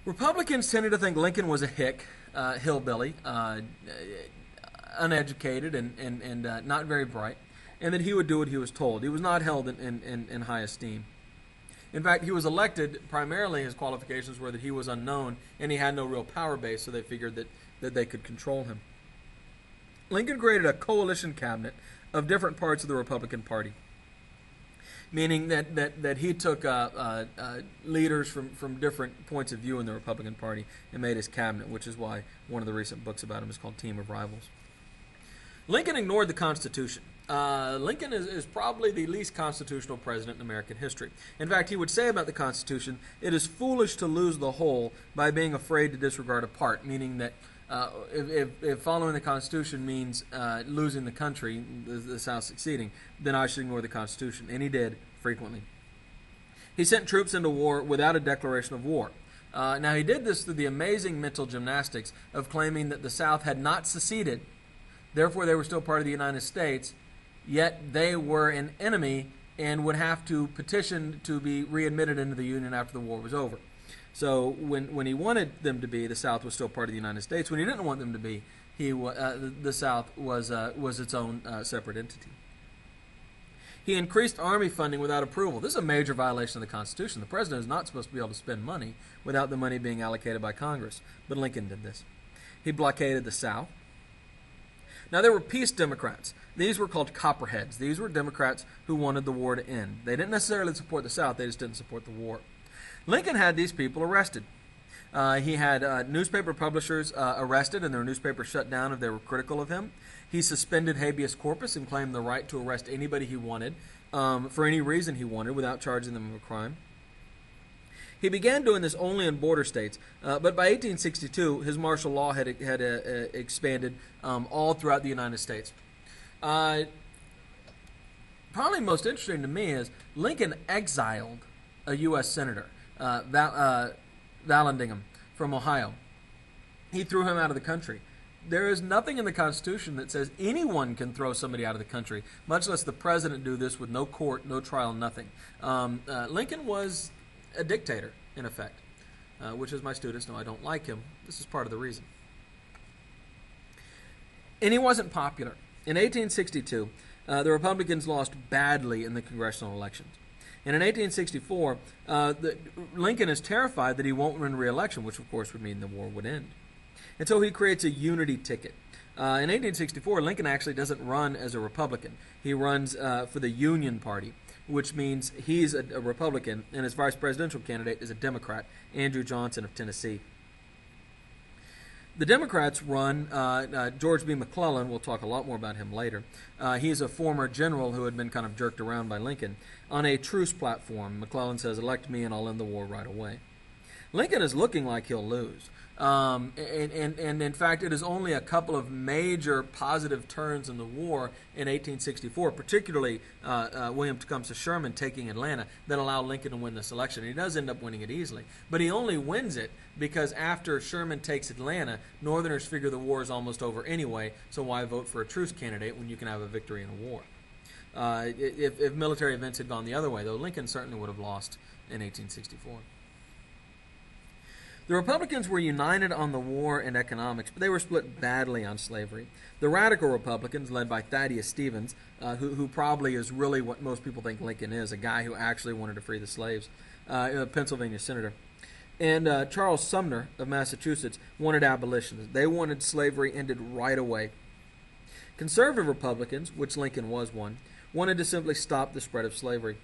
Republicans tended to think Lincoln was a hillbilly, uneducated and not very bright, and that he would do what he was told. He was not held in high esteem. In fact, he was elected primarily, his qualifications were that he was unknown and he had no real power base, so they figured that they could control him. Lincoln created a coalition cabinet of different parts of the Republican Party, meaning that he took leaders from different points of view in the Republican Party and made his cabinet, which is why one of the recent books about him is called Team of Rivals. Lincoln ignored the Constitution. Lincoln is probably the least constitutional president in American history. In fact, he would say about the Constitution, it is foolish to lose the whole by being afraid to disregard a part, meaning that if following the Constitution means losing the country, the South succeeding, then I should ignore the Constitution. And he did frequently. He sent troops into war without a declaration of war. Now, he did this through the amazing mental gymnastics of claiming that the South had not seceded, therefore they were still part of the United States, yet they were an enemy and would have to petition to be readmitted into the Union after the war was over. So when he wanted them to be, the South was still part of the United States. When he didn't want them to be, the South was its own separate entity. He increased Army funding without approval. This is a major violation of the Constitution. The president is not supposed to be able to spend money without the money being allocated by Congress. But Lincoln did this. He blockaded the South. Now, there were peace Democrats. These were called Copperheads. These were Democrats who wanted the war to end. They didn't necessarily support the South. They just didn't support the war. Lincoln had these people arrested. He had newspaper publishers arrested and their newspapers shut down if they were critical of him. He suspended habeas corpus and claimed the right to arrest anybody he wanted for any reason he wanted without charging them of a crime. He began doing this only in border states, but by 1862, his martial law had expanded all throughout the United States. Probably most interesting to me is Lincoln exiled a U.S. senator, Vallandigham, from Ohio. He threw him out of the country. There is nothing in the Constitution that says anyone can throw somebody out of the country, much less the president do this with no court, no trial, nothing. Lincoln was a dictator, in effect, which, as my students know, I don't like him. This is part of the reason. And he wasn't popular. In 1862, the Republicans lost badly in the congressional elections. And in 1864, Lincoln is terrified that he won't win re-election, which, of course, would mean the war would end. And so he creates a unity ticket. In 1864, Lincoln actually doesn't run as a Republican. He runs for the Union Party, which means he's a Republican, and his vice presidential candidate is a Democrat, Andrew Johnson of Tennessee. The Democrats run George B. McClellan. We'll talk a lot more about him later. He's a former general who had been kind of jerked around by Lincoln. On a truce platform, McClellan says, elect me and I'll end the war right away. Lincoln is looking like he'll lose. And in fact, it is only a couple of major positive turns in the war in 1864, particularly William Tecumseh Sherman taking Atlanta, that allow Lincoln to win this election. And he does end up winning it easily. But he only wins it because after Sherman takes Atlanta, Northerners figure the war is almost over anyway, so why vote for a truce candidate when you can have a victory in a war? If military events had gone the other way, though, Lincoln certainly would have lost in 1864. The Republicans were united on the war and economics, but they were split badly on slavery. The radical Republicans, led by Thaddeus Stevens, who probably is really what most people think Lincoln is, a guy who actually wanted to free the slaves, a Pennsylvania senator, and Charles Sumner of Massachusetts wanted abolition. They wanted slavery ended right away. Conservative Republicans, which Lincoln was one, wanted to simply stop the spread of slavery.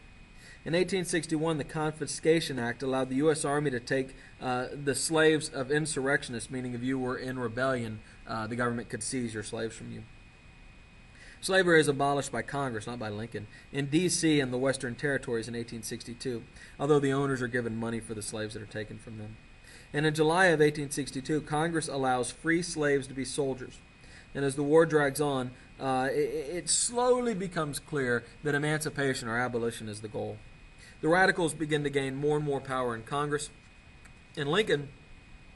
In 1861, the Confiscation Act allowed the U.S. Army to take the slaves of insurrectionists, meaning if you were in rebellion, the government could seize your slaves from you. Slavery is abolished by Congress, not by Lincoln, in D.C. and the Western Territories in 1862, although the owners are given money for the slaves that are taken from them. And in July of 1862, Congress allows free slaves to be soldiers. And as the war drags on, it slowly becomes clear that emancipation or abolition is the goal. The radicals begin to gain more and more power in Congress, and Lincoln,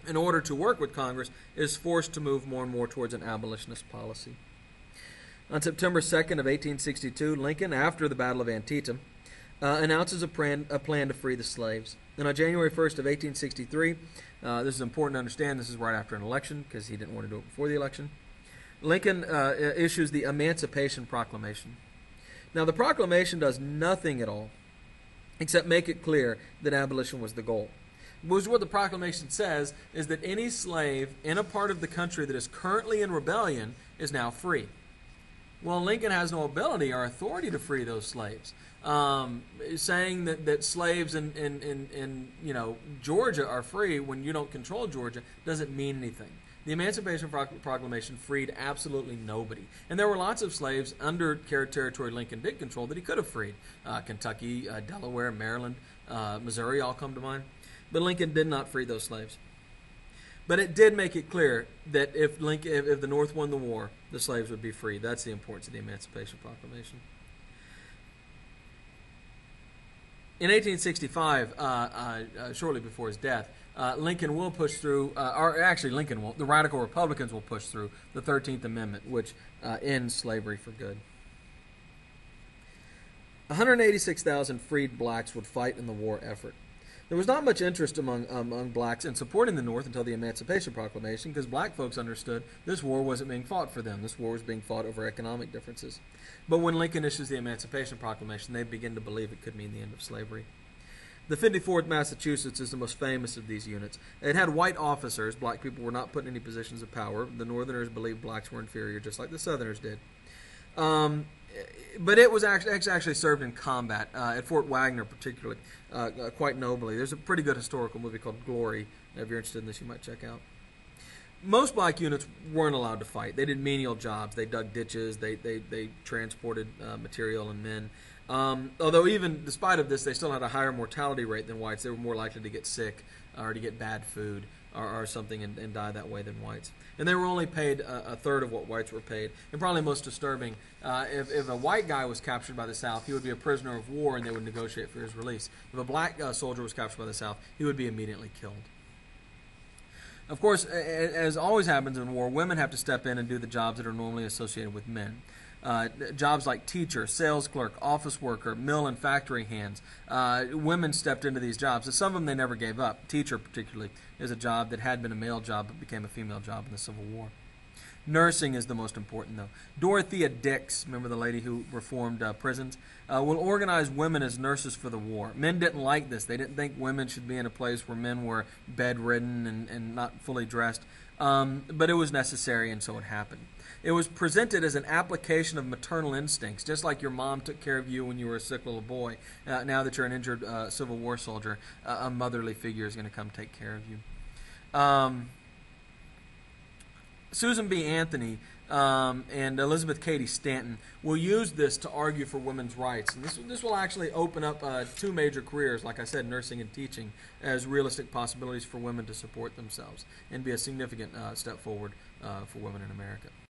in order to work with Congress, is forced to move more and more towards an abolitionist policy. On September 2nd of 1862, Lincoln, after the Battle of Antietam, announces a plan to free the slaves. And on January 1st of 1863, this is important to understand, this is right after an election because he didn't want to do it before the election, Lincoln issues the Emancipation Proclamation. Now, the proclamation does nothing at all except make it clear that abolition was the goal. Because what the proclamation says is that any slave in a part of the country that is currently in rebellion is now free. Well, Lincoln has no ability or authority to free those slaves. Saying that slaves in Georgia are free when you don't control Georgia doesn't mean anything. The Emancipation Proclamation freed absolutely nobody. And there were lots of slaves under territory Lincoln did control that he could have freed. Kentucky, Delaware, Maryland, Missouri all come to mind. But Lincoln did not free those slaves. But it did make it clear that if the North won the war, the slaves would be free. That's the importance of the Emancipation Proclamation. In 1865, shortly before his death, Lincoln will push through, or actually Lincoln won't, the radical Republicans will push through the 13th Amendment, which ends slavery for good. 186,000 freed blacks would fight in the war effort. There was not much interest among blacks in supporting the North until the Emancipation Proclamation, because black folks understood this war wasn't being fought for them. This war was being fought over economic differences. But when Lincoln issues the Emancipation Proclamation, they begin to believe it could mean the end of slavery. The 54th Massachusetts is the most famous of these units. It had white officers. Black people were not put in any positions of power. The Northerners believed blacks were inferior, just like the Southerners did. But it was actually served in combat at Fort Wagner, particularly, quite nobly. There's a pretty good historical movie called Glory. If you're interested in this, you might check out. Most black units weren't allowed to fight. They did menial jobs. They dug ditches. They transported material and men. Although even despite of this, they still had a higher mortality rate than whites. They were more likely to get sick or to get bad food or something and die that way than whites. And they were only paid a third of what whites were paid. And probably most disturbing, if a white guy was captured by the South, he would be a prisoner of war and they would negotiate for his release. If a black soldier was captured by the South, he would be immediately killed. Of course, as always happens in war, women have to step in and do the jobs that are normally associated with men. Jobs like teacher, sales clerk, office worker, mill and factory hands. Women stepped into these jobs. And some of them they never gave up. Teacher, particularly, is a job that had been a male job but became a female job in the Civil War. Nursing is the most important, though. Dorothea Dix, remember the lady who reformed prisons, will organize women as nurses for the war. Men didn't like this. They didn't think women should be in a place where men were bedridden and not fully dressed. But it was necessary, and so it happened. It was presented as an application of maternal instincts, just like your mom took care of you when you were a sick little boy. Now that you're an injured Civil War soldier, a motherly figure is going to come take care of you. Susan B. Anthony and Elizabeth Cady Stanton will use this to argue for women's rights. And this will actually open up two major careers, like I said, nursing and teaching, as realistic possibilities for women to support themselves and be a significant step forward for women in America.